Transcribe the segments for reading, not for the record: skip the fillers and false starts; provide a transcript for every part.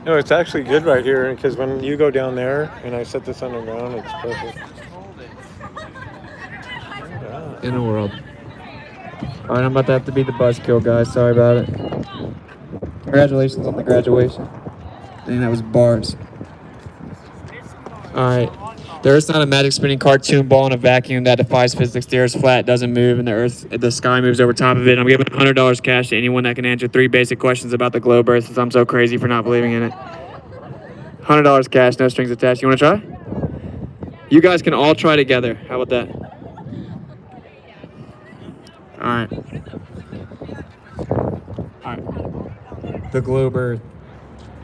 No, it's actually good right here because when you go down there and I set this on the ground, it's perfect. Yeah. In the world. All right, I'm about to have to be the buzzkill, guys. Sorry about it. Congratulations on the graduation. Dang, that was bars. All right. The Earth's not a magic spinning cartoon ball in a vacuum that defies physics. The Earth's flat, doesn't move, and the sky moves over top of it. I'm giving $100 cash to anyone that can answer 3 basic questions about the globe Earth, since I'm so crazy for not believing in it. $100 cash, no strings attached. You want to try? You guys can all try together. How about that? All right. All right. The globe Earth.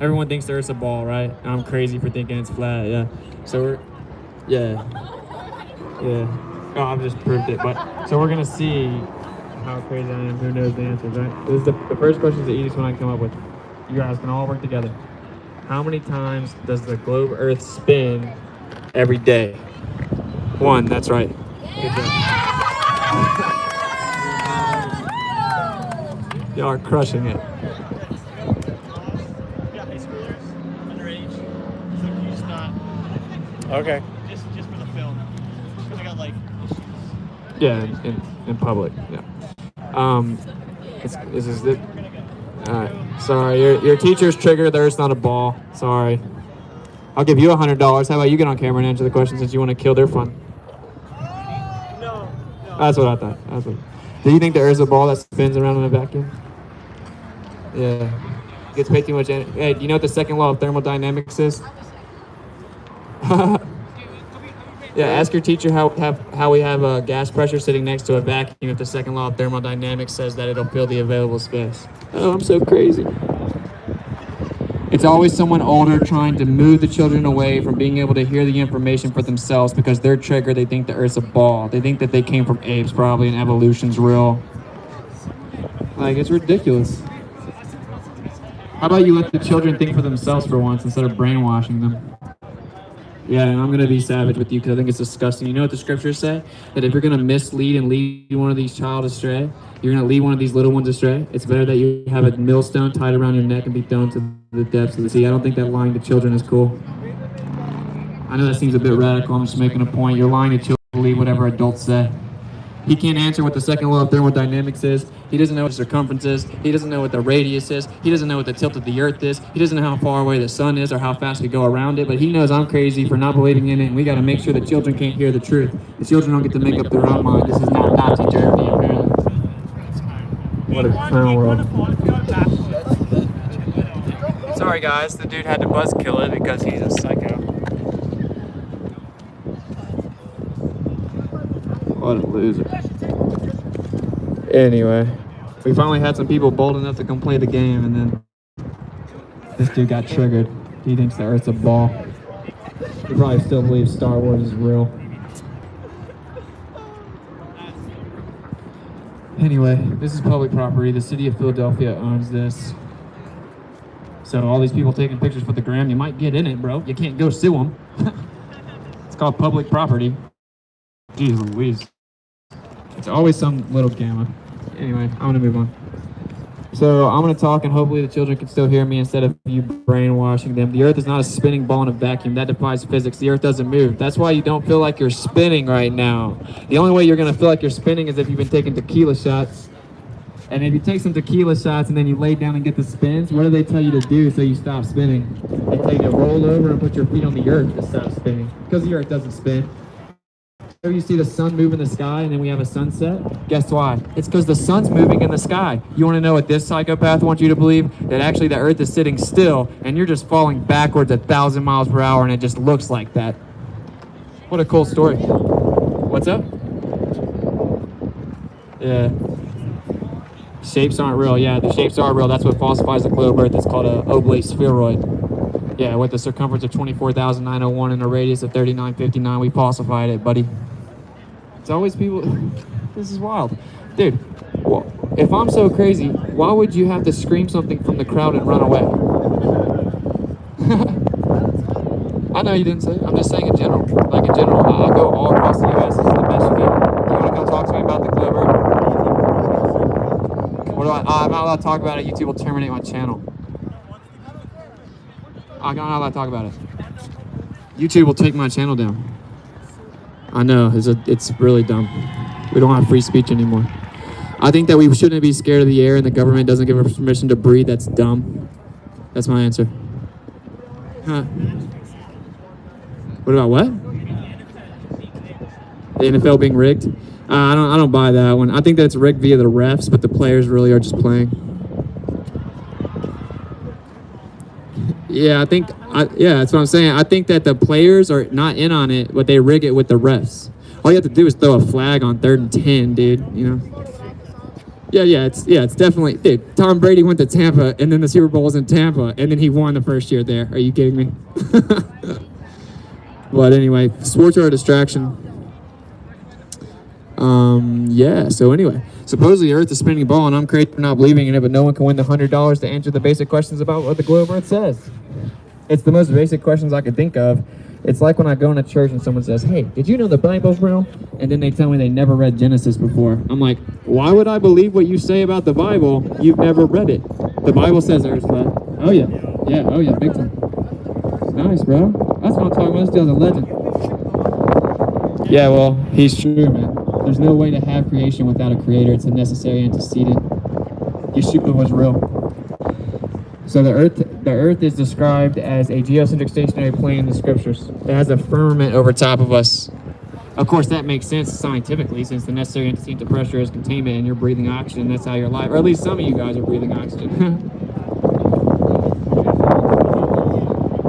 Everyone thinks the Earth's a ball, right? I'm crazy for thinking it's flat. Yeah. So we're, yeah. Oh, I've just proved it. But so we're gonna see how crazy I am. Who knows the answers, right? This is the first question is the easiest one I can come up with. You guys can all work together. How many times does the globe Earth spin every day? 1. That's right. Good job. Y'all are crushing it. Okay. Just for the film. Because I got like issues. Yeah, in public. Yeah. This is it. All right. Sorry, your teacher's triggered. The Earth's not a ball. Sorry. I'll give you $100. How about you get on camera and answer the question since you want to kill their fun? No. That's what I thought. Do you think the Earth's a ball that spins around in a vacuum? Yeah. Gets paid too much. Hey, do you know what the second law of thermodynamics is? Yeah, ask your teacher how we have a gas pressure sitting next to a vacuum if the second law of thermodynamics says that it'll fill the available space. Oh, I'm so crazy. It's always someone older trying to move the children away from being able to hear the information for themselves because they're triggered. They think the Earth's a ball. They think that they came from apes probably and evolution's real. Like, it's ridiculous. How about you let the children think for themselves for once instead of brainwashing them? Yeah, and I'm going to be savage with you because I think it's disgusting. You know what the scriptures say? That if you're going to mislead and lead one of these child astray, you're going to lead one of these little ones astray, it's better that you have a millstone tied around your neck and be thrown to the depths of the sea. I don't think that lying to children is cool. I know that seems a bit radical. I'm just making a point. You're lying to children to believe whatever adults say. He can't answer what the second law of thermodynamics is. He doesn't know what the circumference is. He doesn't know what the radius is. He doesn't know what the tilt of the Earth is. He doesn't know how far away the sun is or how fast we go around it. But he knows I'm crazy for not believing in it, and we got to make sure the children can't hear the truth. The children don't get to make up their own mind. This is not Nazi Germany, apparently. What a clown world. Sorry, guys. The dude had to buzzkill it because he's a psycho. What a loser. Anyway, we finally had some people bold enough to come play the game, and then this dude got triggered. He thinks the Earth's a ball. He probably still believes Star Wars is real. Anyway, this is public property. The city of Philadelphia owns this. So all these people taking pictures for the gram, you might get in it, bro. You can't go sue them. It's called public property. Jeez Louise. It's always some little gamma. Anyway, I'm gonna move on. So I'm gonna talk and hopefully the children can still hear me instead of you brainwashing them. The Earth is not a spinning ball in a vacuum. That defies physics. The Earth doesn't move. That's why you don't feel like you're spinning right now. The only way you're gonna feel like you're spinning is if you've been taking tequila shots. And if you take some tequila shots and then you lay down and get the spins, what do they tell you to do so you stop spinning? They tell you to roll over and put your feet on the Earth to stop spinning. Because the Earth doesn't spin. Whenever you see the sun move in the sky and then we have a sunset, guess why? It's because the sun's moving in the sky. You want to know what this psychopath wants you to believe? That actually the Earth is sitting still and you're just falling backwards 1,000 miles per hour and it just looks like that. What a cool story. What's up? Yeah. Shapes aren't real. Yeah, the shapes are real. That's what falsifies the globe Earth. It's called an oblate spheroid. Yeah, with a circumference of 24,901 and a radius of 3959, we falsified it, buddy. It's always people. This is wild. Dude, well, if I'm so crazy, why would you have to scream something from the crowd and run away? I know you didn't say it. I'm just saying in general. Like in general, I go all across the U.S. This is the best you get. You want to come talk to me about the globe Earth? What do I'm not allowed to talk about it. YouTube will terminate my channel. I'm not allowed to talk about it. YouTube will take my channel down. I know, it's really dumb. We don't have free speech anymore. I think that we shouldn't be scared of the air and the government doesn't give us permission to breathe. That's dumb. That's my answer. Huh. What about what? The NFL being rigged? I don't buy that one. I think that it's rigged via the refs, but the players really are just playing. Yeah, that's what I'm saying. I think that the players are not in on it, but they rig it with the refs. All you have to do is throw a flag on 3rd and 10, dude, you know? It's definitely, dude, Tom Brady went to Tampa, and then the Super Bowl was in Tampa, and then he won the first year there. Are you kidding me? But anyway, sports are a distraction. So anyway, supposedly the Earth is spinning a ball, and I'm crazy for not believing in it, but no one can win the $100 to answer the basic questions about what the globe Earth says. It's the most basic questions I could think of. It's like when I go into church and someone says, hey, did you know the Bible's real? And then they tell me they never read Genesis before. I'm like, why would I believe what you say about the Bible? You've never read it. The Bible says Earth's flat. Oh yeah, big time. Nice, bro. That's what I'm talking about. This dude's a legend. Yeah, well, he's true, man. There's no way to have creation without a creator. It's a necessary antecedent. Yeshua was real. So the Earth is described as a geocentric stationary plane in the scriptures. It has a firmament over top of us. Of course, that makes sense scientifically, since the necessary antecedent to pressure is containment, and you're breathing oxygen. That's how you're alive, or at least some of you guys are breathing oxygen.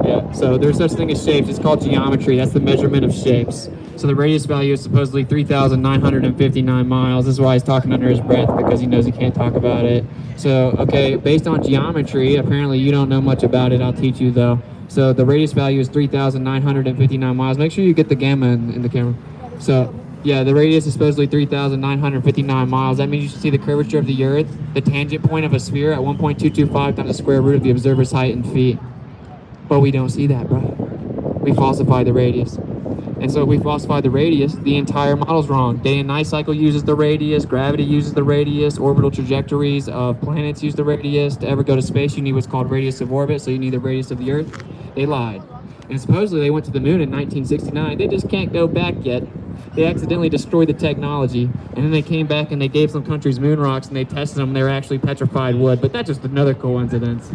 Yeah. So there's such thing as shapes. It's called geometry. That's the measurement of shapes. So the radius value is supposedly 3,959 miles. This is why he's talking under his breath, because he knows he can't talk about it. So, okay, based on geometry, apparently you don't know much about it. I'll teach you, though. So the radius value is 3,959 miles. Make sure you get the gamma in the camera. So, yeah, the radius is supposedly 3,959 miles. That means you should see the curvature of the Earth, the tangent point of a sphere at 1.225 times the square root of the observer's height in feet. But we don't see that, bro. We falsify the radius. And so if we falsify the radius, the entire model's wrong. Day and night cycle uses the radius, gravity uses the radius, orbital trajectories of planets use the radius. To ever go to space, you need what's called radius of orbit, so you need the radius of the Earth. They lied. And supposedly they went to the moon in 1969. They just can't go back yet. They accidentally destroyed the technology, and then they came back and they gave some countries moon rocks and they tested them. They were actually petrified wood, but that's just another coincidence.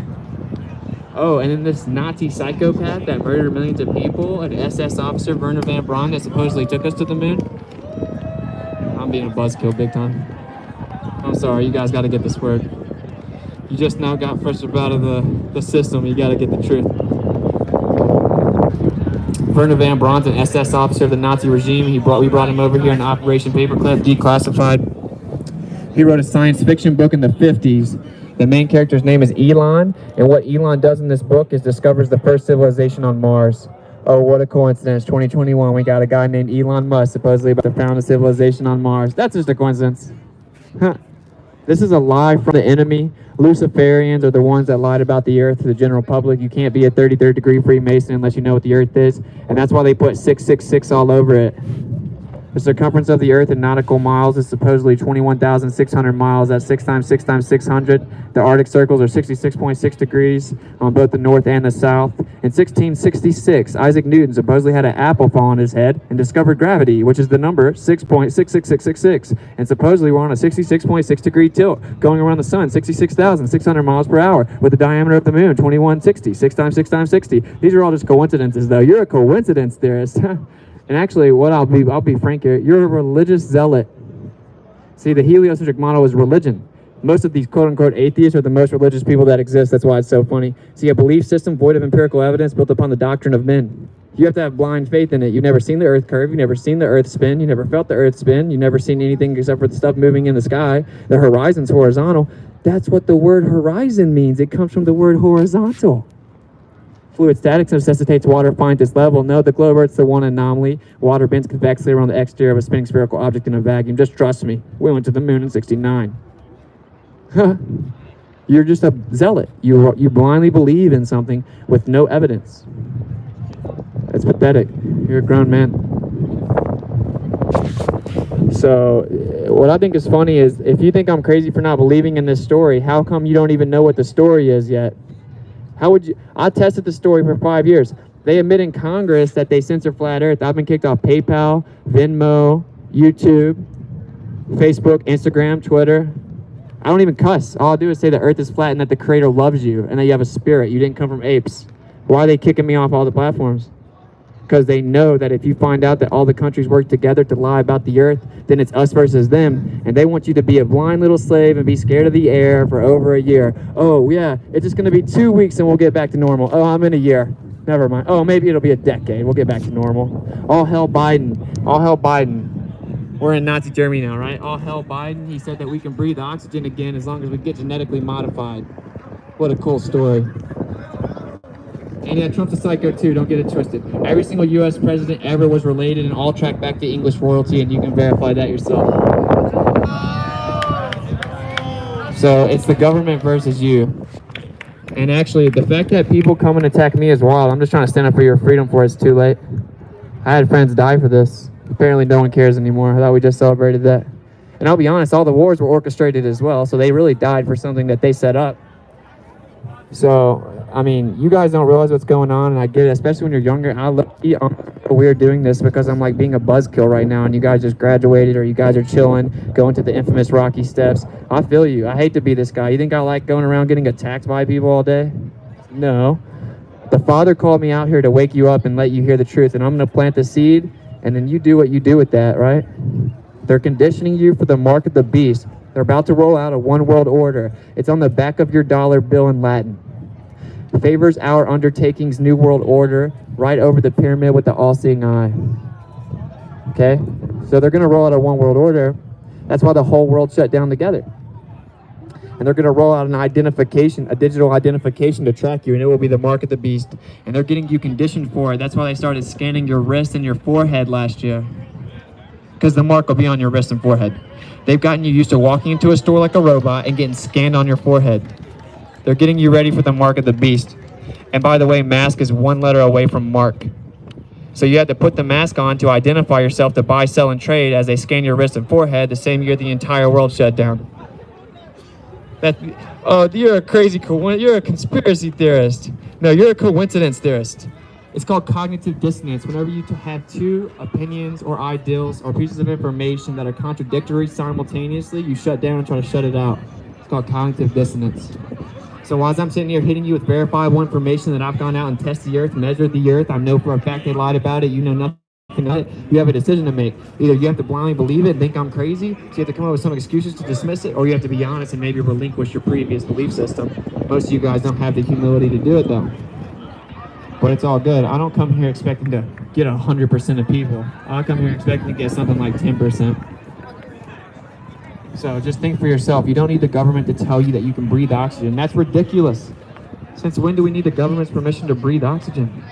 Oh, and then this Nazi psychopath that murdered millions of people, an SS officer, Werner von Braun, that supposedly took us to the moon. I'm being a buzzkill big time. I'm sorry, you guys got to get this word. You just now got fresh up out of the system. You got to get the truth. Werner von Braun's an SS officer of the Nazi regime. We brought him over here in Operation Paperclip, declassified. He wrote a science fiction book in the 50s. The main character's name is Elon, and what Elon does in this book is discovers the first civilization on Mars. Oh, what a coincidence. 2021, we got a guy named Elon Musk supposedly about to found a civilization on Mars. That's just a coincidence. Huh. This is a lie from the enemy. Luciferians are the ones that lied about the Earth to the general public. You can't be a 33rd degree Freemason unless you know what the Earth is, and that's why they put 666 all over it. The circumference of the Earth in nautical miles is supposedly 21,600 miles. That's 6 times 6 times 600. The Arctic circles are 66.6 degrees on both the north and the south. In 1666, Isaac Newton supposedly had an apple fall on his head and discovered gravity, which is the number 6.66666. And supposedly we're on a 66.6 degree tilt going around the sun, 66,600 miles per hour, with the diameter of the moon, 2160. 6 times 6 times 60. These are all just coincidences, though. You're a coincidence theorist. And actually, what I'll be frank here, you're a religious zealot. See, the heliocentric model is religion. Most of these quote-unquote atheists are the most religious people that exist. That's why it's so funny. See, a belief system void of empirical evidence built upon the doctrine of men. You have to have blind faith in it. You've never seen the Earth curve. You've never seen the Earth spin. You never felt the Earth spin. You've never seen anything except for the stuff moving in the sky. The horizon's horizontal. That's what the word horizon means. It comes from the word horizontal. Fluid statics necessitates water fine at this level. No, the globe Earth's the one anomaly. Water bends convexly around the exterior of a spinning spherical object in a vacuum. Just trust me. We went to the moon in 69. You're just a zealot. You blindly believe in something with no evidence. It's pathetic. You're a grown man. So what I think is funny is if you think I'm crazy for not believing in this story, how come you don't even know what the story is yet? How would you? I tested the story for 5 years. They admit in Congress that they censor flat Earth. I've been kicked off PayPal, Venmo, YouTube, Facebook, Instagram, Twitter. I don't even cuss. All I do is say the Earth is flat and that the Creator loves you and that you have a spirit. You didn't come from apes. Why are they kicking me off all the platforms? Because they know that if you find out that all the countries work together to lie about the Earth, then it's us versus them, and they want you to be a blind little slave and be scared of the air for over a year. Oh yeah, it's just going to be 2 weeks and we'll get back to normal. Oh, I'm in a year. Never mind. Oh, maybe it'll be a decade. We'll get back to normal. All hell Biden. All hell Biden. We're in Nazi Germany now, right? All hell Biden. He said that we can breathe oxygen again as long as we get genetically modified. What a cool story. And yeah, Trump's a psycho too, don't get it twisted. Every single US president ever was related and all tracked back to English royalty, and you can verify that yourself. So it's the government versus you. And actually, the fact that people come and attack me is wild. I'm just trying to stand up for your freedom before it's too late. I had friends die for this. Apparently no one cares anymore. I thought we just celebrated that. And I'll be honest, all the wars were orchestrated as well, so they really died for something that they set up. So, I mean, you guys don't realize what's going on, and I get it, especially when you're younger. I love we're doing this because I'm like being a buzzkill right now, and you guys just graduated, or you guys are chilling, going to the infamous Rocky Steps. I feel you. I hate to be this guy. You think I like going around getting attacked by people all day? No. The Father called me out here to wake you up and let you hear the truth, and I'm going to plant the seed, and then you do what you do with that, right? They're conditioning you for the mark of the beast. They're about to roll out a one world order. It's on the back of your dollar bill in Latin. Favors our undertaking's new world order, right over the pyramid with the all-seeing eye. Okay? So they're going to roll out a one world order. That's why the whole world shut down together. And they're going to roll out an identification, a digital identification to track you, and it will be the mark of the beast. And they're getting you conditioned for it. That's why they started scanning your wrist and your forehead last year. Because the mark will be on your wrist and forehead. They've gotten you used to walking into a store like a robot and getting scanned on your forehead. They're getting you ready for the mark of the beast. And by the way, mask is one letter away from mark. So you had to put the mask on to identify yourself to buy, sell, and trade as they scan your wrist and forehead the same year the entire world shut down. You're a crazy, you're a conspiracy theorist. No, you're a coincidence theorist. It's called cognitive dissonance. Whenever you have two opinions or ideals or pieces of information that are contradictory simultaneously, you shut down and try to shut it out. It's called cognitive dissonance. So while I'm sitting here hitting you with verifiable information that I've gone out and tested the earth, measured the earth, I know for a fact they lied about it, you know nothing about it, you have a decision to make. Either you have to blindly believe it and think I'm crazy, so you have to come up with some excuses to dismiss it, or you have to be honest and maybe relinquish your previous belief system. Most of you guys don't have the humility to do it though. But it's all good. I don't come here expecting to get 100% of people. I come here expecting to get something like 10%. So just think for yourself. You don't need the government to tell you that you can breathe oxygen. That's ridiculous. Since when do we need the government's permission to breathe oxygen?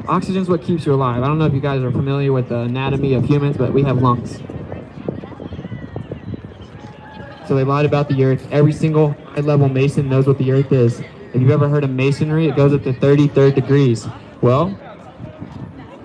Oxygen is what keeps you alive. I don't know if you guys are familiar with the anatomy of humans, but we have lungs. So they lied about the earth. Every single high-level Mason knows what the earth is. If you've ever heard of masonry, it goes up to 33rd degrees. Well,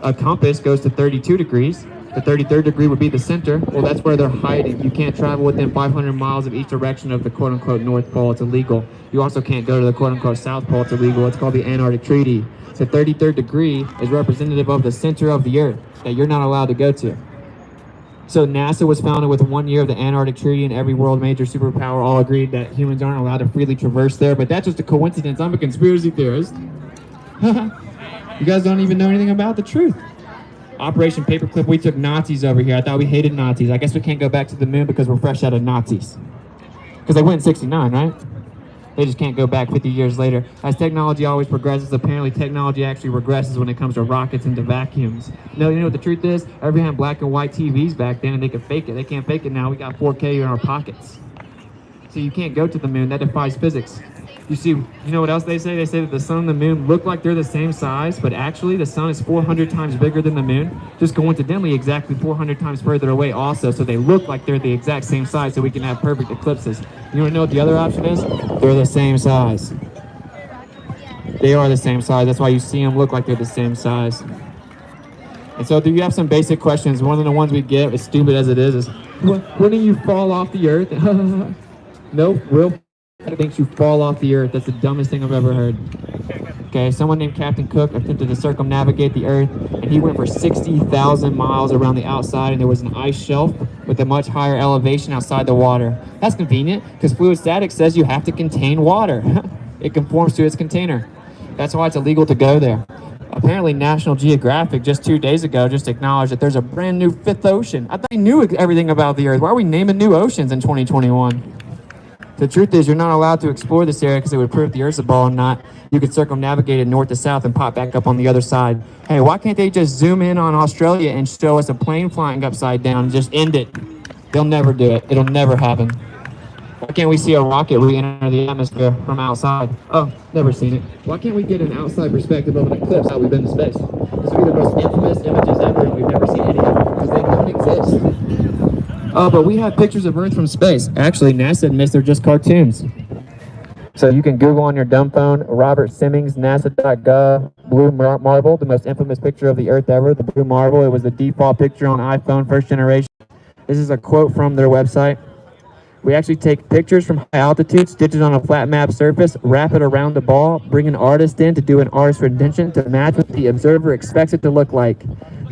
a compass goes to 32 degrees. The 33rd degree would be the center. Well, that's where they're hiding. You can't travel within 500 miles of each direction of the quote-unquote North Pole. It's illegal. You also can't go to the quote-unquote South Pole. It's illegal. It's called the Antarctic Treaty. So 33rd degree is representative of the center of the Earth that you're not allowed to go to. So NASA was founded with 1 year of the Antarctic Treaty, and every world major superpower all agreed that humans aren't allowed to freely traverse there. But that's just a coincidence. I'm a conspiracy theorist. You guys don't even know anything about the truth. Operation Paperclip, we took Nazis over here. I thought we hated Nazis. I guess we can't go back to the moon because we're fresh out of Nazis. Because they went in 69, right? They just can't go back 50 years later. As technology always progresses, apparently technology actually regresses when it comes to rockets and to vacuums. No, you know what the truth is? Everyone had black and white TVs back then and they could fake it. They can't fake it now. We got 4K in our pockets. So you can't go to the moon. That defies physics. You see, you know what else they say? They say that the sun and the moon look like they're the same size, but actually the sun is 400 times bigger than the moon, just coincidentally exactly 400 times further away also, so they look like they're the exact same size so we can have perfect eclipses. You want to know what the other option is? They're the same size. They are the same size. That's why you see them look like they're the same size. And so do you have some basic questions? One of the ones we get, as stupid as it is when do you fall off the earth? No, real thinks you fall off the Earth. That's the dumbest thing I've ever heard. Okay, someone named Captain Cook attempted to circumnavigate the Earth, and he went for 60,000 miles around the outside, and there was an ice shelf with a much higher elevation outside the water. That's convenient, because fluid statics says you have to contain water. It conforms to its container. That's why it's illegal to go there. Apparently, National Geographic just 2 days ago just acknowledged that there's a brand new fifth ocean. I thought we knew everything about the Earth. Why are we naming new oceans in 2021? The truth is, you're not allowed to explore this area because it would prove the Earth's a ball and not. You could circumnavigate it north to south and pop back up on the other side. Hey, why can't they just zoom in on Australia and show us a plane flying upside down and just end it? They'll never do it. It'll never happen. Why can't we see a rocket re-enter the atmosphere from outside? Oh, never seen it. Why can't we get an outside perspective of an eclipse how we've been to space? This would be the most infamous images ever, and we've never seen any of them because they don't exist. Oh, but we have pictures of Earth from space. Actually, NASA admits they're just cartoons. So you can Google on your dumb phone, Robert Simmons, NASA.gov, Blue Marble, the most infamous picture of the Earth ever, the Blue Marble. It was the default picture on iPhone first generation. This is a quote from their website. We actually take pictures from high altitude, stitch it on a flat map surface, wrap it around the ball, bring an artist in to do an artist rendition to match what the observer expects it to look like.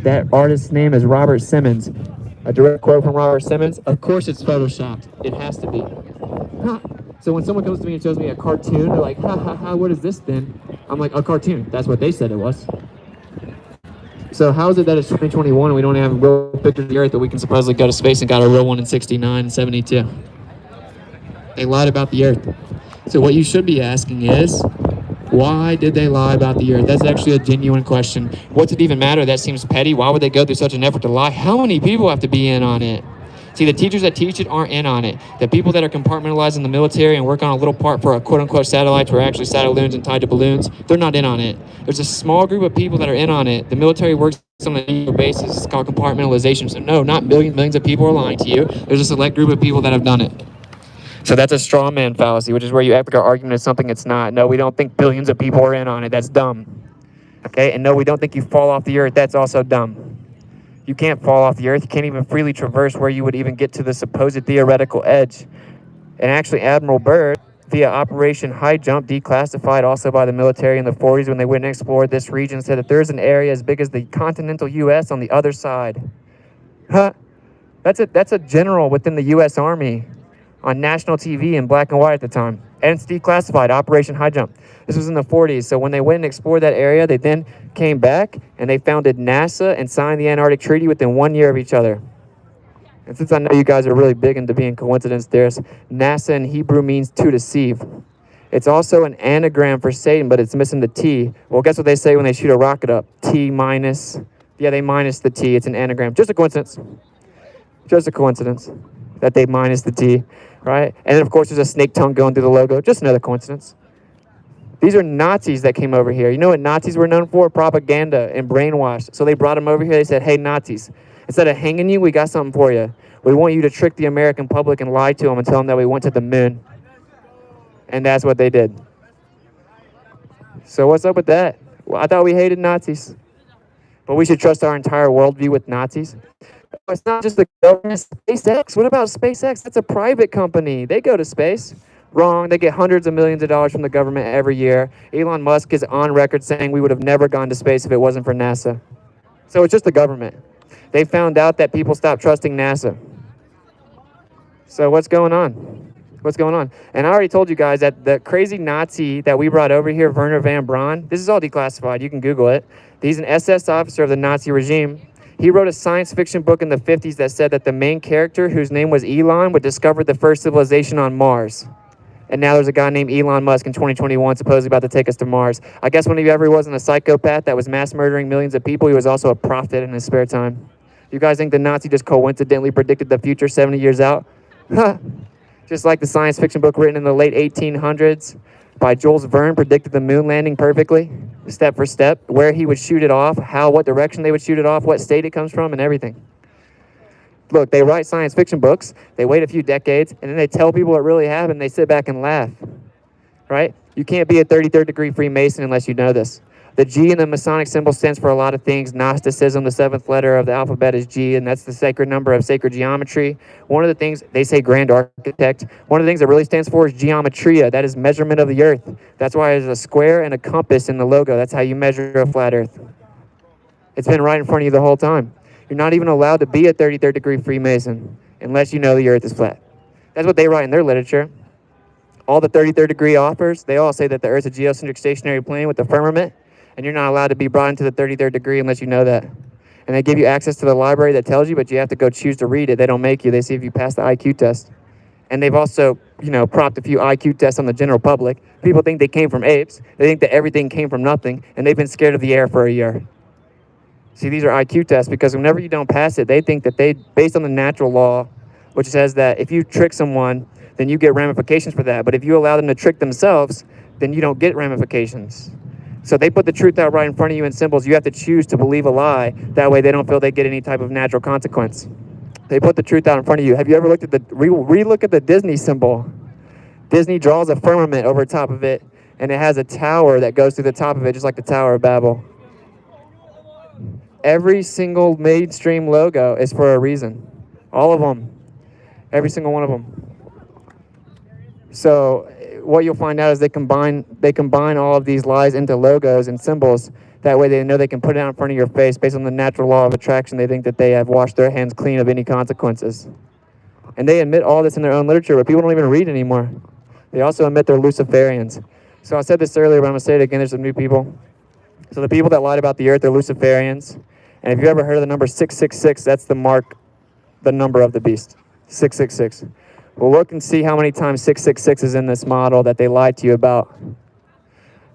That artist's name is Robert Simmons. A direct quote from Robert Simmons. Of course it's photoshopped. It has to be. Huh. So when someone comes to me and shows me a cartoon, they're like, ha ha ha, what is this then? I'm like, a cartoon. That's what they said it was. So how is it that it's 2021 and we don't have real pictures of the Earth that we can supposedly go to space and got a real one in 69 and 72? They lied about the Earth. So what you should be asking is, why did they lie about the Earth? That's actually a genuine question. What's it even matter? That seems petty. Why would they go through such an effort to lie? How many people have to be in on it? See, the teachers that teach it aren't in on it. The people that are compartmentalized in the military and work on a little part for a quote-unquote satellites who are actually satelloons and tied to balloons, they're not in on it. There's a small group of people that are in on it. The military works on a regular basis. It's called compartmentalization. So no, not millions of people are lying to you. There's a select group of people that have done it. So that's a straw man fallacy, which is where you act like our argument is something it's not. No, we don't think billions of people are in on it. That's dumb. Okay? And no, we don't think you fall off the Earth. That's also dumb. You can't fall off the Earth. You can't even freely traverse where you would even get to the supposed theoretical edge. And actually, Admiral Byrd, via Operation High Jump, declassified also by the military in the 40s when they went and explored this region, said that there's an area as big as the continental U.S. on the other side. Huh? That's a general within the U.S. Army on national TV in black and white at the time. And it's declassified, Operation High Jump. This was in the 40s. So when they went and explored that area, they then came back and they founded NASA and signed the Antarctic Treaty within 1 year of each other. And since I know you guys are really big into being coincidence theorists, NASA in Hebrew means to deceive. It's also an anagram for Satan, but it's missing the T. Well, guess what they say when they shoot a rocket up? T minus. Yeah, they minus the T. It's an anagram. Just a coincidence. Just a coincidence that they minus the T, right? And then, of course, there's a snake tongue going through the logo. Just another coincidence. These are Nazis that came over here. You know what Nazis were known for? Propaganda and brainwash. So they brought them over here. They said, hey, Nazis, instead of hanging you, we got something for you. We want you to trick the American public and lie to them and tell them that we went to the moon. And that's what they did. So what's up with that? Well, I thought we hated Nazis. But we should trust our entire worldview with Nazis. It's not just the government. SpaceX. What about SpaceX? That's a private company. They go to space. Wrong. They get hundreds of millions of dollars from the government every year. Elon Musk is on record saying we would have never gone to space if it wasn't for NASA. So it's just the government. They found out that people stopped trusting NASA. So what's going on? What's going on? And I already told you guys that the crazy Nazi that we brought over here, Werner von Braun, this is all declassified. You can Google it. He's an SS officer of the Nazi regime. He wrote a science fiction book in the 50s that said that the main character, whose name was Elon, would discover the first civilization on Mars. And now there's a guy named Elon Musk in 2021 supposedly about to take us to Mars. I guess when he ever wasn't a psychopath that was mass murdering millions of people, he was also a prophet in his spare time. You guys think the Nazi just coincidentally predicted the future 70 years out? Huh. Just like the science fiction book written in the late 1800s by Jules Verne predicted the moon landing perfectly, step for step, where he would shoot it off, what direction they would shoot it off, what state it comes from, and everything. Look, they write science fiction books, they wait a few decades, and then they tell people what really happened, they sit back and laugh, right? You can't be a 33rd degree Freemason unless you know this. The G in the Masonic symbol stands for a lot of things. Gnosticism, the seventh letter of the alphabet is G, and that's the sacred number of sacred geometry. One of the things, they say grand architect, one of the things it really stands for is geometria. That is measurement of the earth. That's why there's a square and a compass in the logo. That's how you measure a flat earth. It's been right in front of you the whole time. You're not even allowed to be a 33rd degree Freemason unless you know the earth is flat. That's what they write in their literature. All the 33rd degree authors, they all say that the earth's a geocentric stationary plane with the firmament, and you're not allowed to be brought into the 33rd degree unless you know that. And they give you access to the library that tells you, but you have to go choose to read it. They don't make you. They see if you pass the IQ test. And they've also, propped a few IQ tests on the general public. People think they came from apes. They think that everything came from nothing, and they've been scared of the air for a year. See, these are IQ tests because whenever you don't pass it, they think that based on the natural law, which says that if you trick someone, then you get ramifications for that. But if you allow them to trick themselves, then you don't get ramifications. So they put the truth out right in front of you in symbols. You have to choose to believe a lie. That way they don't feel they get any type of natural consequence. They put the truth out in front of you. Have you ever looked at re-look at the Disney symbol? Disney draws a firmament over top of it, and it has a tower that goes through the top of it, just like the Tower of Babel. Every single mainstream logo is for a reason. All of them. Every single one of them. So what you'll find out is they combine all of these lies into logos and symbols. That way they know they can put it out in front of your face based on the natural law of attraction. They think that they have washed their hands clean of any consequences. And they admit all this in their own literature, but people don't even read anymore. They also admit they're Luciferians. So I said this earlier, but I'm going to say it again. There's some new people. So the people that lied about the earth are Luciferians. And if you've ever heard of the number 666, that's the number of the beast. 666. Well, look and see how many times 666 is in this model that they lied to you about.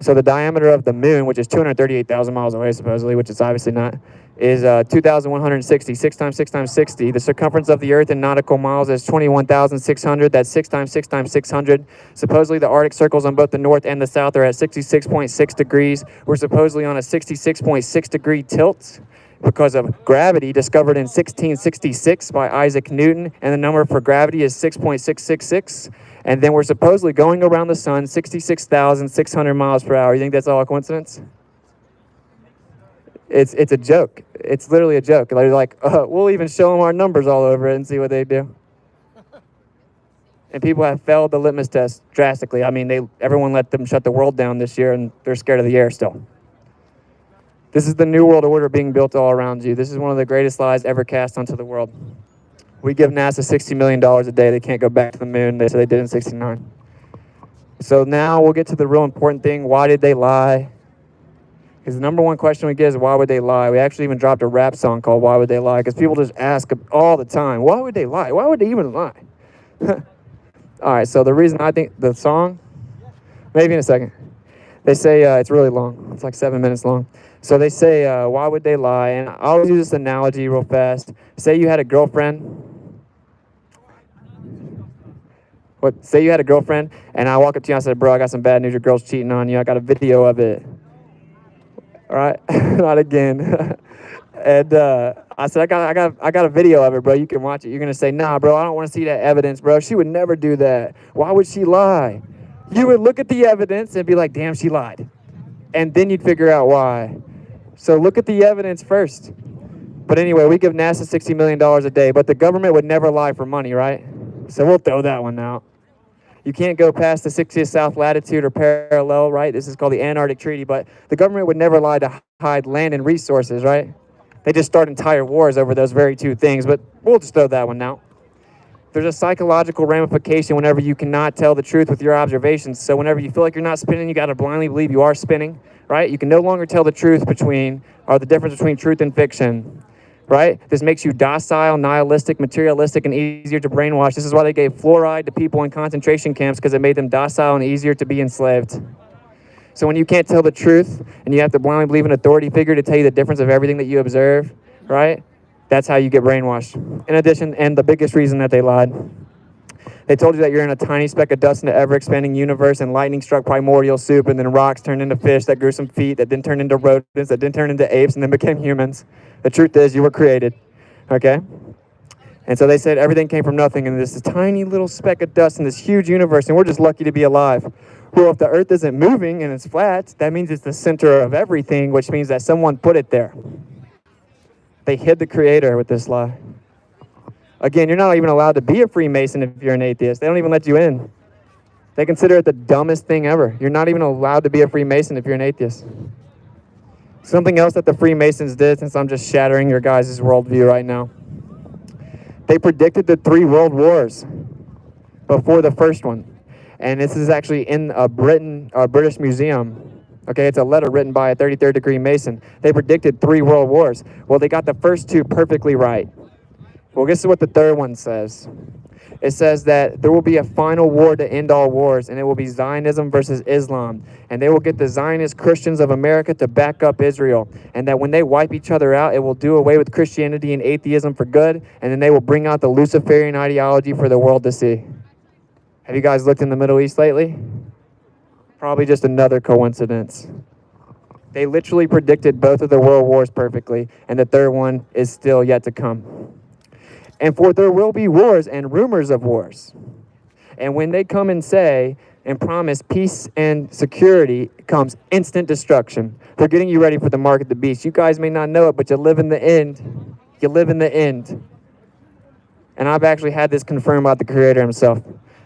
So the diameter of the moon, which is 238,000 miles away, supposedly, which it's obviously not, is 2,160. 6 times 6 times 60. The circumference of the earth in nautical miles is 21,600. That's 6 times 6 times 600. Supposedly the Arctic circles on both the north and the south are at 66.6 degrees. We're supposedly on a 66.6 degree tilt because of gravity discovered in 1666 by Isaac Newton, and the number for gravity is 6.666. And then we're supposedly going around the sun 66,600 miles per hour. You think that's all a coincidence? It's a joke. It's literally a joke. They're like, we'll even show them our numbers all over it and see what they do. And people have failed the litmus test drastically. I mean, everyone let them shut the world down this year, and they're scared of the air still. This is the new world order being built all around you. This is one of the greatest lies ever cast onto the world. We give NASA $60 million a day. They can't go back to the moon. They said they did in '69. So now we'll get to the real important thing. Why did they lie? Because the number one question we get is, why would they lie? We actually even dropped a rap song called Why Would They Lie? Because people just ask all the time, why would they lie? Why would they even lie? All right, so the reason I think the song, maybe in a second. They say it's really long. It's like 7 minutes long. So they say, why would they lie? And I'll use this analogy real fast. Say you had a girlfriend. Say you had a girlfriend, and I walk up to you and I said, bro, I got some bad news. Your girl's cheating on you. I got a video of it. All right? Not again. And I said, I got a video of it, bro. You can watch it. You're going to say, nah, bro, I don't want to see that evidence, bro. She would never do that. Why would she lie? You would look at the evidence and be like, damn, she lied. And then you'd figure out why. So look at the evidence first. But anyway, we give NASA $60 million a day, but the government would never lie for money, right? So we'll throw that one out. You can't go past the 60th south latitude or parallel, right? This is called the Antarctic Treaty, but the government would never lie to hide land and resources, right? They just start entire wars over those very two things, but we'll just throw that one out. There's a psychological ramification whenever you cannot tell the truth with your observations. So whenever you feel like you're not spinning, you got to blindly believe you are spinning, right? You can no longer tell the truth the difference between truth and fiction, right? This makes you docile, nihilistic, materialistic, and easier to brainwash. This is why they gave fluoride to people in concentration camps, because it made them docile and easier to be enslaved. So when you can't tell the truth and you have to blindly believe an authority figure to tell you the difference of everything that you observe, right? That's how you get brainwashed. In addition, and the biggest reason that they lied, they told you that you're in a tiny speck of dust in the ever-expanding universe, and lightning struck primordial soup, and then rocks turned into fish that grew some feet, that then turned into rodents, that then turned into apes, and then became humans. The truth is, you were created, okay? And so they said everything came from nothing, and this tiny little speck of dust in this huge universe, and we're just lucky to be alive. Well, if the earth isn't moving and it's flat, that means it's the center of everything, which means that someone put it there. They hid the creator with this lie. Again, you're not even allowed to be a Freemason if you're an atheist. They don't even let you in. They consider it the dumbest thing ever. You're not even allowed to be a Freemason if you're an atheist. Something else that the Freemasons did, since I'm just shattering your guys' worldview right now. They predicted the 3 world wars before the first one. And this is actually in a British museum. Okay, it's a letter written by a 33rd degree Mason. They predicted 3 world wars. Well, they got the first 2 perfectly right. Well, guess what the third one says? It says that there will be a final war to end all wars, and it will be Zionism versus Islam. And they will get the Zionist Christians of America to back up Israel. And that when they wipe each other out, it will do away with Christianity and atheism for good, and then they will bring out the Luciferian ideology for the world to see. Have you guys looked in the Middle East lately? Probably just another coincidence. They literally predicted both of the world wars perfectly, and the third one is still yet to come. And for there will be wars and rumors of wars. And when they come and say and promise peace and security, comes instant destruction. They're getting you ready for the mark of the beast. You guys may not know it, but you live in the end. You live in the end. And I've actually had this confirmed by the Creator himself.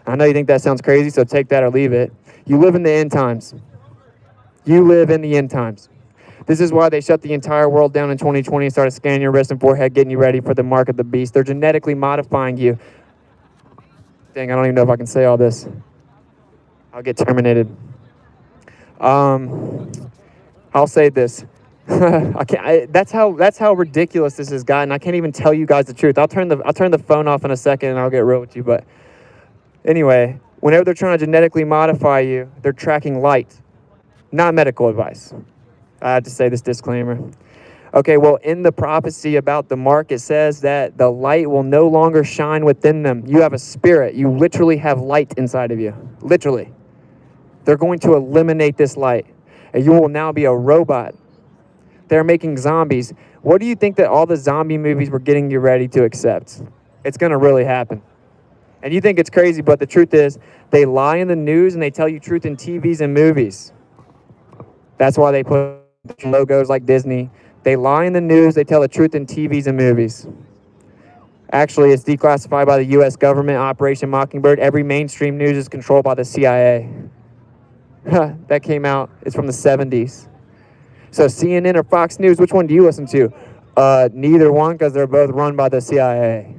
I know you think that sounds crazy, so take that or leave it. You live in the end times. You live in the end times. This is why they shut the entire world down in 2020 and started scanning your wrist and forehead, getting you ready for the mark of the beast. They're genetically modifying you. Dang, I don't even know if I can say all this. I'll get terminated. I'll say this. That's how ridiculous this has gotten. I can't even tell you guys the truth. I'll turn the phone off in a second and I'll get real with you. But anyway, whenever they're trying to genetically modify you, they're tracking light, not medical advice. I have to say this disclaimer. Okay, well, in the prophecy about the mark, it says that the light will no longer shine within them. You have a spirit. You literally have light inside of you. Literally. They're going to eliminate this light, and you will now be a robot. They're making zombies. What do you think that all the zombie movies were getting you ready to accept? It's going to really happen. And you think it's crazy, but the truth is, they lie in the news and they tell you truth in TVs and movies. That's why they put logos like Disney. They lie in the news, they tell the truth in TVs and movies. Actually, it's declassified by the U.S. government, Operation Mockingbird. Every mainstream news is controlled by the CIA. That came out, it's from the 70s. So CNN or Fox News, which one do you listen to? Neither one, because they're both run by the CIA.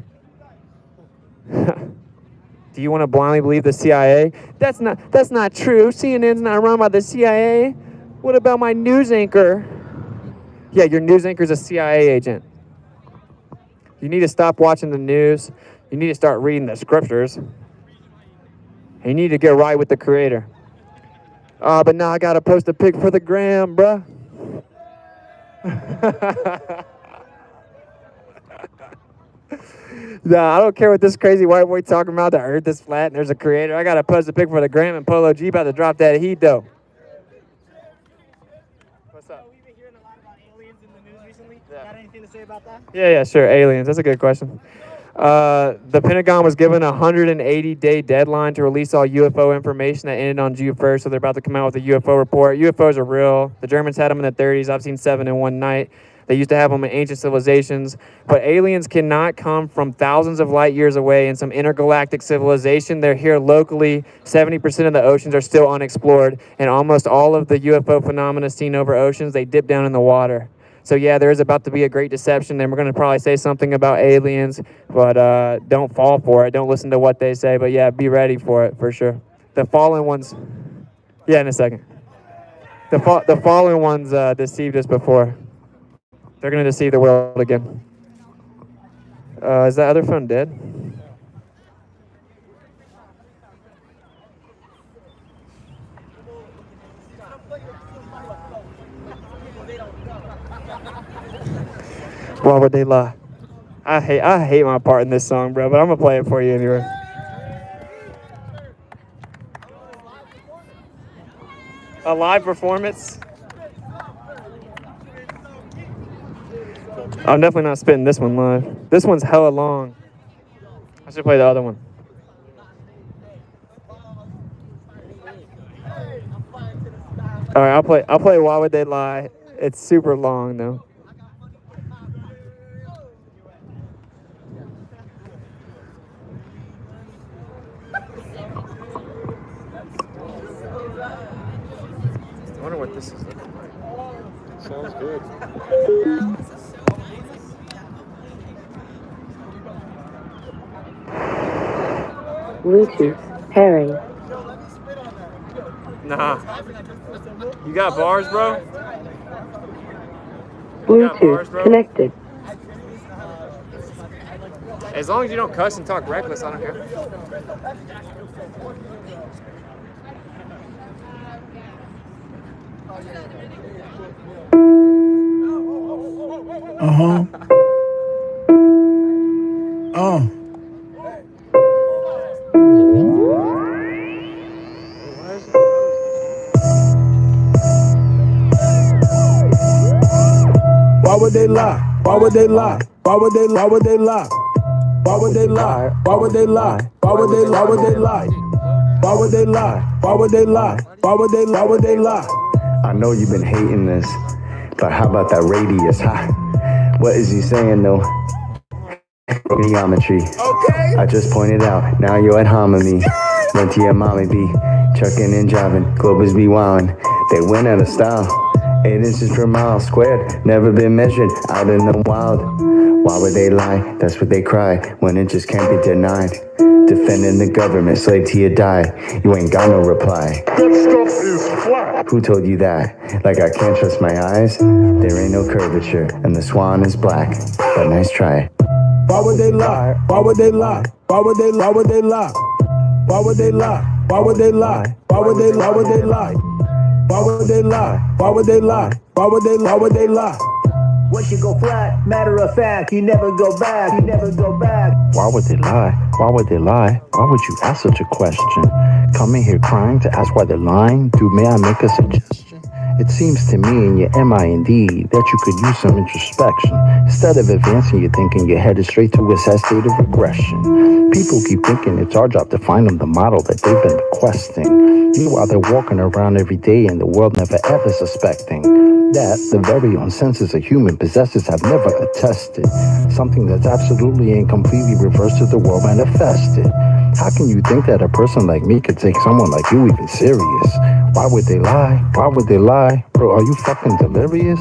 Do you want to blindly believe the CIA? That's not true. CNN's not run by the CIA. What about my news anchor? Yeah, your news anchor's a CIA agent. You need to stop watching the news. You need to start reading the scriptures. And you need to get right with the Creator. But now I gotta post a pic for the gram, bruh. Nah, I don't care what this crazy white boy talking about. The earth is flat and there's a Creator. I gotta post a pic for the gram, and Polo G about to drop that heat though. What's up? We've been hearing a lot about aliens in the news recently. Got anything to say about that? Yeah, sure. Aliens. That's a good question. The Pentagon was given a 180-day deadline to release all UFO information that ended on June 1st, so they're about to come out with a UFO report. UFOs are real. The Germans had them in the 30s. I've seen 7 in one night. They used to have them in ancient civilizations. But aliens cannot come from thousands of light years away in some intergalactic civilization. They're here locally. 70% of the oceans are still unexplored, and almost all of the UFO phenomena seen over oceans, they dip down in the water. So yeah, there is about to be a great deception, and we're going to probably say something about aliens, but don't fall for it. Don't listen to what they say, but yeah, be ready for it, for sure. The fallen ones, yeah, in a second. The fallen ones deceived us before. They're going to deceive the world again. Is that other phone dead? Why would they lie? I hate my part in this song, bro, but I'm gonna play it for you anyway. A live performance? I'm definitely not spitting this one live. This one's hella long. I should play the other one. All right, I'll play Why Would They Lie? It's super long though. I wonder what this is looking like. Sounds good. Bluetooth pairing. Nah. You got bars, bro? Bluetooth connected. As long as you don't cuss and talk reckless, I don't care. Why would they lie? Why would they lie? Why would they lie? Why would they lie? Why would they lie? Why would they lie? Why would they lie? Why would they lie? Why would they lie? Why would they lie? Why would they lie? Why would they lie? I know you've been hating this, but how about that radius, huh? What is he saying though? Geometry. Okay. I just pointed out, now you're at hominy. Went to your mommy be chucking and jiving, Globers be wildin'. They win out of style. 8 inches per mile squared, never been measured out in the wild. Why would they lie? That's what they cry when it just can't be denied. Defending the government, slave till you die. You ain't got no reply. That stuff is flat. Who told you that? Like I can't trust my eyes? There ain't no curvature, and the swan is black. But nice try. Why would they lie? Why would they lie? Why would they lie? Why would they lie? Why would they lie? Why would they lie? Why would they lie? Why would they lie? Why would they lie? Why would they lie? Why would they lie? Why would they lie? Once you go flat, matter of fact, you never go back, you never go back. Why would they lie? Why would they lie? Why would you ask such a question? Coming here crying to ask why they're lying? Dude, may I make a suggestion? It seems to me in your MIND that you could use some introspection. Instead of advancing your thinking, you're headed straight to a sad state of regression. People keep thinking it's our job to find them the model that they've been requesting. Meanwhile, they're walking around every day and the world never ever suspecting that the very own senses a human possesses have never attested. Something that's absolutely and completely reversed to the world manifested. How can you think that a person like me could take someone like you even serious? Why would they lie? Why would they lie? Bro, are you fucking delirious?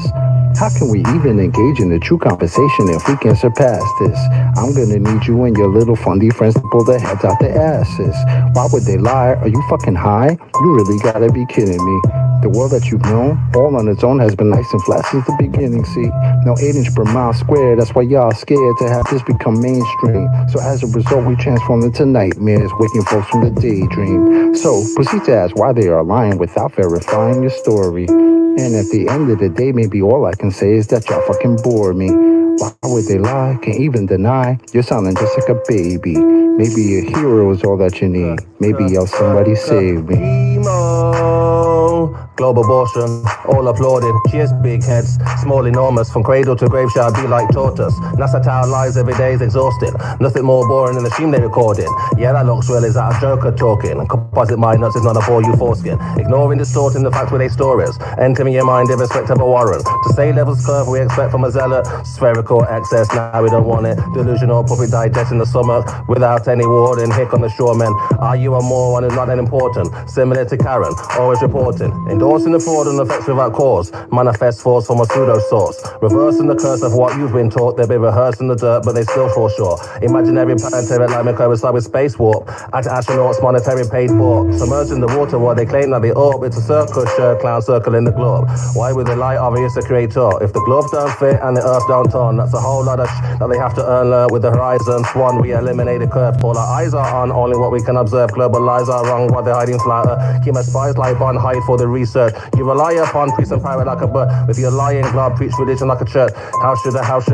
How can we even engage in a true conversation if we can surpass this? I'm gonna need you and your little fundy friends to pull their heads out their asses. Why would they lie? Are you fucking high? You really gotta be kidding me. The world that you've known, all on its own, has been nice and flat since the beginning, see? No 8 inch per mile square, that's why y'all scared to have this become mainstream. So as a result, we transform into nightmares, waking folks from the daydream. So proceed to ask why they are lying without verifying your story. And at the end of the day, maybe all I can say is that y'all fucking bore me. Why would they lie? Can't even deny. You're sounding just like a baby. Maybe a hero is all that you need. Maybe y'all somebody save me. Emo, global abortion, all applauded. Cheers, big heads, small, enormous. From cradle to grave shall be like tortoise. NASA tower lies every day is exhausted. Nothing more boring than the stream they recorded. Yeah, that looks real, is that a joker talking? Composite mind nuts is not a bore you foreskin. Ignoring, distorting the facts where they store is. Entering your mind irrespective of warrant. To say levels curve we expect from a zealot. Spherical excess, now we don't want it. Delusional puppet digesting the stomach without any warning. Hick on the shoremen. Are you a moron who's not that important? Similar to Karen, always reporting. Endorsing the fraud and effects without cause. Manifest force from a pseudo source. Reversing the curse of what you've been taught. They've been rehearsed in the dirt, but they still fall short. Imaginary planetary alignment coincide with space warp. Astronauts monetary paid for. Submerged in the water while they claim that they orb. It's a circus shirt clown circle in the globe. Why would they lie? Obvious the creator. If the glove don't fit and the earth don't turn, that's a whole lot of that they have to earn. With the horizon swan, we eliminate the curve. All our eyes are on only what we can observe. Global lies are wrong, what they're hiding flatter. Keep my spies like on hide for the research. You rely upon priest and pirate like a bird. With your lying blood, preach religion like a church. How should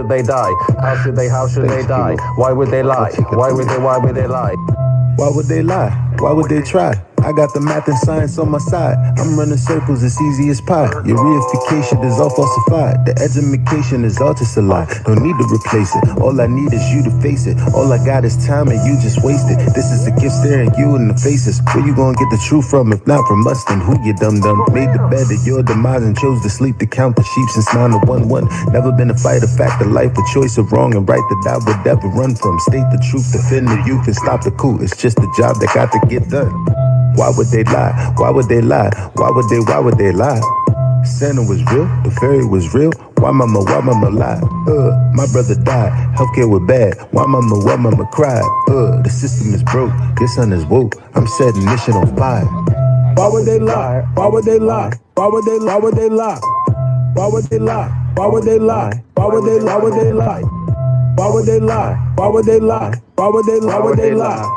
they die? How should they die? Why would they lie? Why would they lie? Why would they lie? Why would they try? I got the math and science on my side. I'm running circles, it's easy as pie. Your reification is all falsified. The education is all just a lie. Don't need to replace it. All I need is you to face it. All I got is time and you just wasted. This is a gift staring you in the faces. Where you gonna get the truth from? If not from us, then who you dum-dum? Made the bed of your demise and chose to sleep to count the sheep since 9 to 1-1. Never been a fight, a fact of life, a choice of wrong and right that I would ever run from. State the truth, defend the youth and stop the coup. It's just a job that got to get done. Why would they lie? Why would they lie? Why would they lie? Santa was real, the fairy was real. Why mama lie? My brother died, healthcare was bad. Why mama cried? The system is broke, your son is woke. I'm setting mission on fire. Why would they lie? Why would they lie? Why would they lie? Why would they lie? Why would they lie? Why would they lie? Why would they lie? Why would they lie? Why would they lie? Why would they lie? Why would they lie? Why would they lie?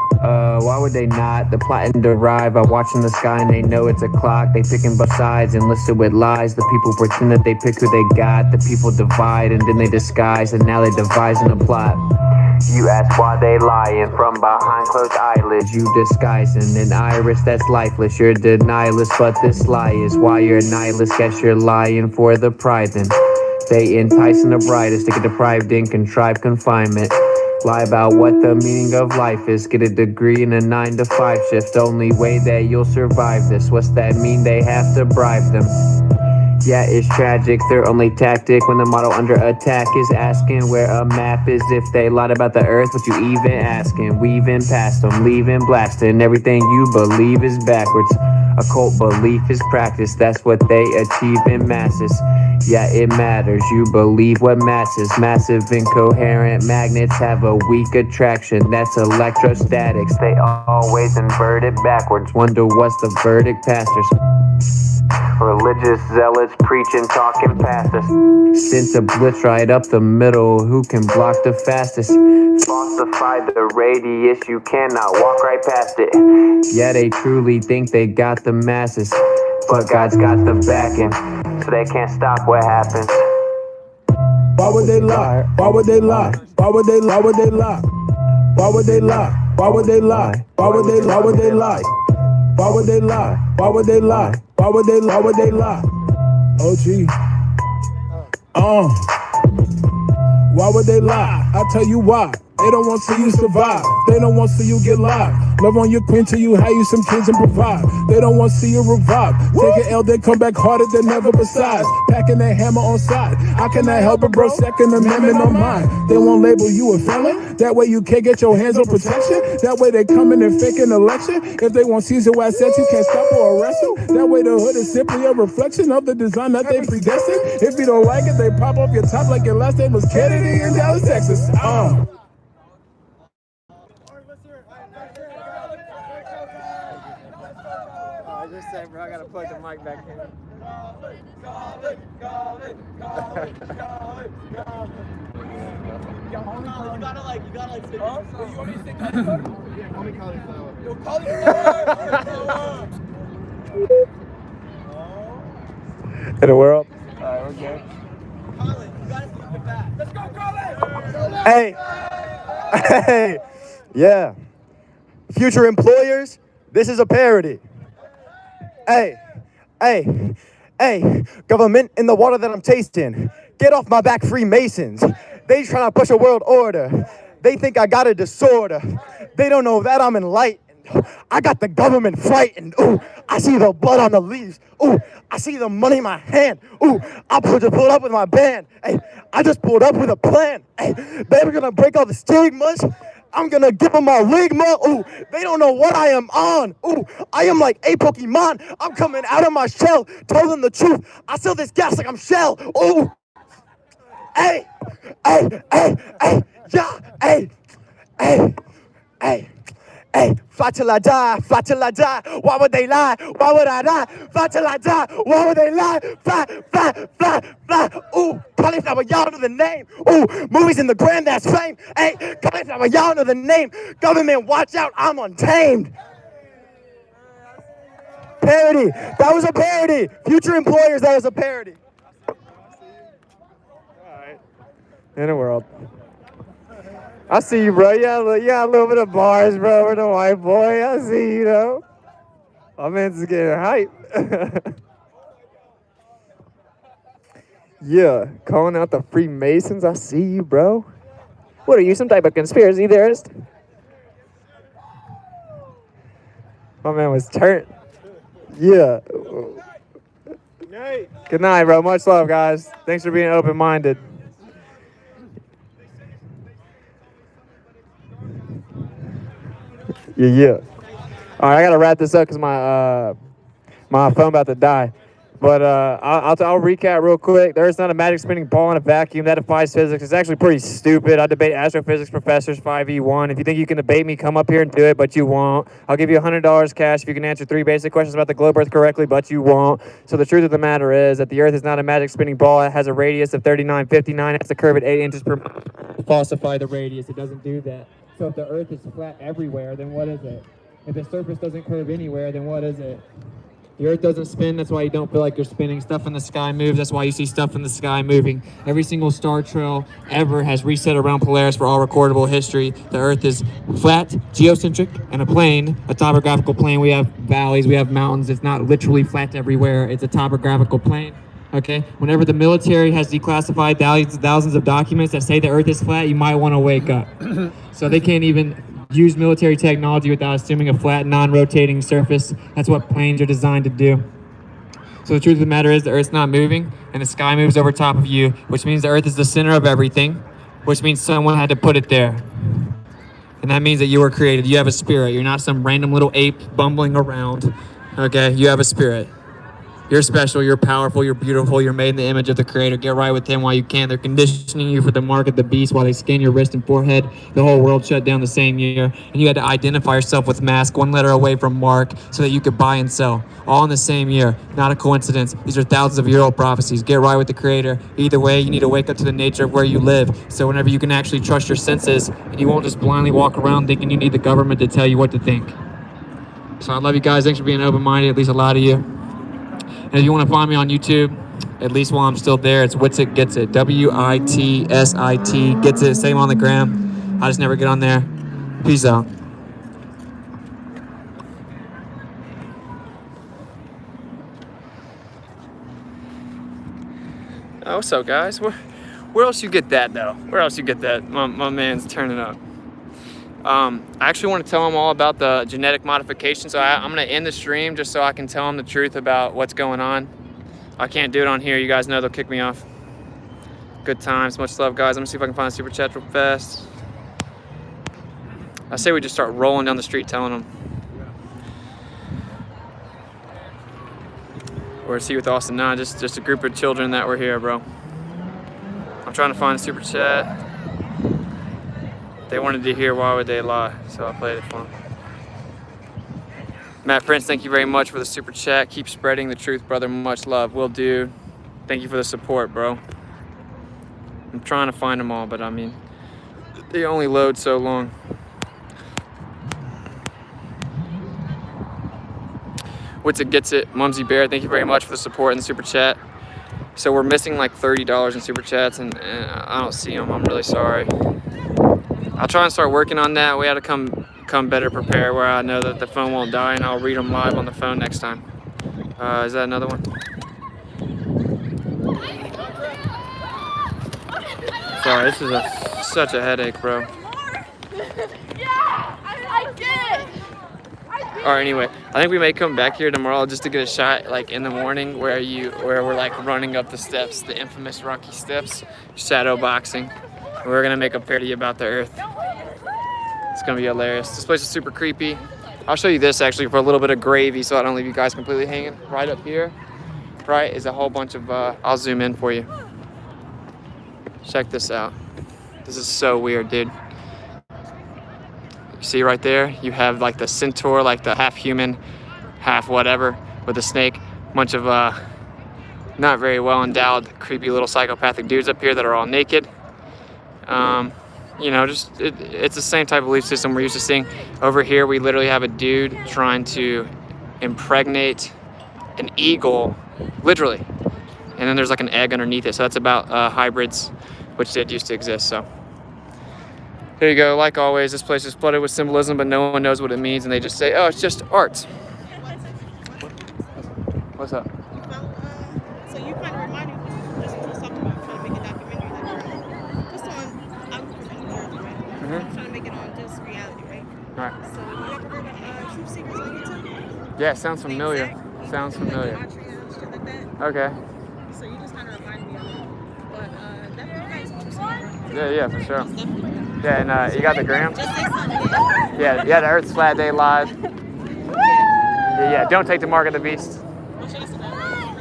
Why would they not? The plot and derive by watching the sky and they know it's a clock. They picking both sides and listed with lies. The people pretend that they pick who they got. The people divide and then they disguise and now they devising a plot. You ask why they lying from behind closed eyelids. You disguising an iris that's lifeless. You're denialist, but this lie is why you're a nihilist. Guess you're lying for the pride then. They enticing the brightest to get deprived in contrived confinement. Lie about what the meaning of life is. Get a degree in a 9 to 5 shift. Only way that you'll survive this. What's that mean? They have to bribe them. Yeah, it's tragic. Their only tactic when the model under attack is asking where a map is. If they lied about the earth, what you even asking? Weaving past them, leaving blasting. Everything you believe is backwards. Occult belief is practice. That's what they achieve in masses. Yeah, it matters. You believe what masses. Massive incoherent magnets have a weak attraction. That's electrostatics. They always invert it backwards. Wonder what's the verdict, pastors? Religious zealots preaching, talking past us. Sent a blitz right up the middle. Who can block the fastest? Falsify the radius. You cannot walk right past it. Yeah, they truly think they got the masses, but God's got the backing, so they can't stop what happens. Why would they lie? Why would they lie? Why would they lie? Why would they lie? Why would they lie? Why would they lie? Why would they lie? Why would they lie? Why would they lie? Why would they lie? Why would they lie? Why would they lie? OG. Why would they lie? I'll tell you why. They don't want to see you survive. They don't want to see you get live. Love on your queen till you hire you some kids and provide. They don't want to see you revive. Take an L, they come back harder than ever besides. Packing that hammer on side. I cannot help it, bro. Second Amendment on mine. They won't label you a felon. That way you can't get your hands on protection. That way they come in and fake an election. If they want Caesar assets, you can't stop or arrest them. That way the hood is simply a reflection of the design that they predestined. If you don't like it, they pop off your top like your last name was Kennedy in Dallas, Texas. I just said, bro, I gotta plug the mic back in. You gotta say, oh, you want me to say cauliflower? Yeah, call me cauliflower. Yo, cauliflower! In the world. Alright, we're good. Colin, you gotta see the back. Let's go, Colin! Hey, yeah. Future employers, this is a parody. Hey, government in the water that I'm tasting. Get off my back, Freemasons. They trying to push a world order. They think I got a disorder. They don't know that I'm enlightened. I got the government frightened. Ooh, I see the blood on the leaves. Ooh, I see the money in my hand. Ooh, I just pulled up with my band. Hey, I just pulled up with a plan. Hey, they were gonna break all the stigmas. I'm gonna give them my ligma. Ooh, they don't know what I am on. Ooh, I am like a Pokemon. I'm coming out of my shell. Told them the truth. I sell this gas like I'm Shell. Ooh, hey, yeah, fight till I die, fight till I die. Why would they lie? Why would I die? Fight till I die. Why would they lie? Fly. Ooh, cauliflower, y'all know the name. Ooh, movies in the grand, that's fame. Hey, cauliflower, y'all know the name. Government, watch out, I'm untamed. Parody, that was a parody. Future employers, that was a parody. In the world. I see you, bro. You got a little bit of bars, bro. We're the white boy. I see you, though. My man's is getting hype. Yeah, calling out the Freemasons. I see you, bro. What are you, some type of conspiracy theorist? My man was turned. Yeah. Good night, bro. Much love, guys. Thanks for being open-minded. Yeah. All right, I gotta wrap this up because my phone about to die. But I'll recap real quick. There is not a magic spinning ball in a vacuum. That defies physics. It's actually pretty stupid. I debate astrophysics professors 5v1. If you think you can debate me, come up here and do it, but you won't. I'll give you $100 cash if you can answer 3 basic questions about the globe Earth correctly, but you won't. So the truth of the matter is that the Earth is not a magic spinning ball. It has a radius of 3959. It has a curve at 8 inches per mile. Falsify the radius. It doesn't do that. So if the Earth is flat everywhere, then what is it? If the surface doesn't curve anywhere, then what is it? The Earth doesn't spin, that's why you don't feel like you're spinning. Stuff in the sky moves, that's why you see stuff in the sky moving. Every single star trail ever has reset around Polaris for all recordable history. The Earth is flat, geocentric, and a plane, a topographical plane. We have valleys, we have mountains. It's not literally flat everywhere. It's a topographical plane. Okay, whenever the military has declassified thousands of documents that say the Earth is flat, you might want to wake up. So they can't even use military technology without assuming a flat, non-rotating surface. That's what planes are designed to do. So the truth of the matter is the Earth's not moving, and the sky moves over top of you, which means the Earth is the center of everything, which means someone had to put it there. And that means that you were created. You have a spirit. You're not some random little ape bumbling around. Okay, you have a spirit. You're special, you're powerful, you're beautiful, you're made in the image of the Creator. Get right with Him while you can. They're conditioning you for the mark of the beast while they scan your wrist and forehead. The whole world shut down the same year, and you had to identify yourself with mask, 1 letter away from mark, so that you could buy and sell. All in the same year. Not a coincidence. These are thousands of year-old prophecies. Get right with the Creator. Either way, you need to wake up to the nature of where you live, so whenever you can actually trust your senses, and you won't just blindly walk around thinking you need the government to tell you what to think. So I love you guys. Thanks for being open-minded, at least a lot of you. And if you want to find me on YouTube, at least while I'm still there, it's Witsit Gets It. WITSIT Gets It. Same on the gram. I just never get on there. Peace out. Oh, what's up, guys? Where else you get that, though? Where else you get that? My man's turning up. I actually want to tell them all about the genetic modification, so I'm going to end the stream just so I can tell them the truth about what's going on. I can't do it on here. You guys know they'll kick me off. Good times. Much love, guys. I'm going to see if I can find a super chat real fast. I say we just start rolling down the street telling them. Where's he with Austin? Nah, just a group of children that were here, bro. I'm trying to find a super chat. They wanted to hear Why Would They Lie, so I played it for them. Matt Prince, thank you very much for the super chat. Keep spreading the truth, brother. Much love. Will do. Thank you for the support, bro. I'm trying to find them all, but I mean, they only load so long. Witsit Gets It. Mumsy Bear, thank you very much for the support and the super chat. So we're missing like $30 in super chats, and I don't see them. I'm really sorry. I'll try and start working on that. We had to come better prepared where I know that the phone won't die, and I'll read them live on the phone next time. Is that another one? Sorry, this is such a headache, bro. Yeah, I did. All right, anyway, I think we may come back here tomorrow just to get a shot, like in the morning, where we're like running up the steps, the infamous Rocky steps, shadow boxing. We're gonna make a parody about the Earth. It's gonna be hilarious. This place is super creepy. I'll show you this actually for a little bit of gravy so I don't leave you guys completely hanging. Right up here, right, is a whole bunch of, I'll zoom in for you. Check this out. This is so weird, dude. You see right there, you have like the centaur, like the half human, half whatever, with a snake. Bunch of not very well endowed, creepy little psychopathic dudes up here that are all naked. You know, just it's the same type of belief system we're used to seeing. Over here, we literally have a dude trying to impregnate an eagle, literally. And then there's like an egg underneath it. So that's about hybrids, which did used to exist. So here you go. Like always, this place is flooded with symbolism, but no one knows what it means. And they just say, oh, it's just art. What's up? So you kind of remind me of what you just talking about, trying to make a documentary that just on, I'm from New Jersey, right? I'm trying to make it on just reality, right? All right. So you ever heard of Truth Seekers on YouTube? Yeah, sounds familiar. Sounds familiar. Like shit like that. Okay. So you just kind of remind me of it. But definitely guys, Truth Seekers. Yeah, for sure. Yeah, and you got the gram? Just say something. Yeah, the Earth's Flat Day live. Yeah, don't take the mark of the beast.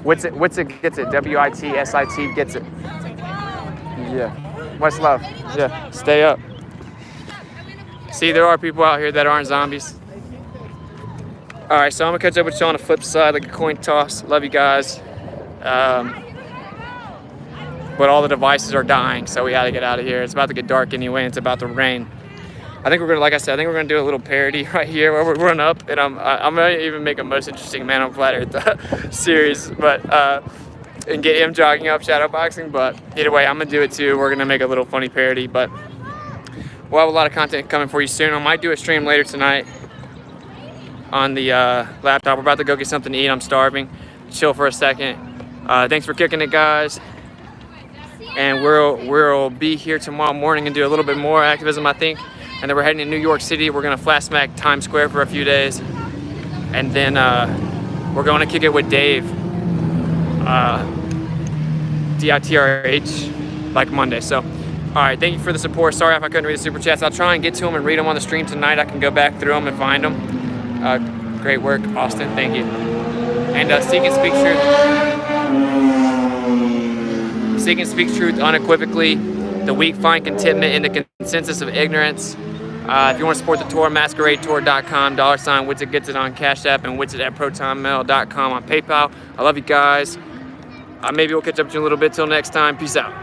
What's it gets it? WITSIT gets it. Yeah. Much love. Yeah. Stay up. See, there are people out here that aren't zombies. All right, so I'm gonna catch up with you on the flip side, like a coin toss. Love you guys. But all the devices are dying, so we gotta get out of here. It's about to get dark anyway, and it's about to rain. I think we're gonna, like I said, I think we're gonna do a little parody right here where we're run up, and I'm gonna even make a most interesting Man on Flat Earth series, but and get him jogging up shadow boxing. But either way, I'm gonna do it too. We're gonna make a little funny parody, but we'll have a lot of content coming for you soon. I might do a stream later tonight on the laptop. We're about to go get something to eat. I'm starving. Chill for a second. Thanks for kicking it, guys. And we'll be here tomorrow morning and do a little bit more activism, I think. And then we're heading to New York City. We're gonna flat smack Times Square for a few days. And then we're going to kick it with Dave. DITRH, like Monday. So, all right, thank you for the support. Sorry if I couldn't read the super chats. I'll try and get to them and read them on the stream tonight. I can go back through them and find them. Great work, Austin. Thank you. And seek and speak truth. Seek and speak truth unequivocally. The weak find contentment in the consensus of ignorance. If you want to support the tour, masqueradetour.com, $Witsit gets it on Cash App, and Witsit at protonmail.com on PayPal. I love you guys. Maybe we'll catch up with you in a little bit. Till next time, peace out.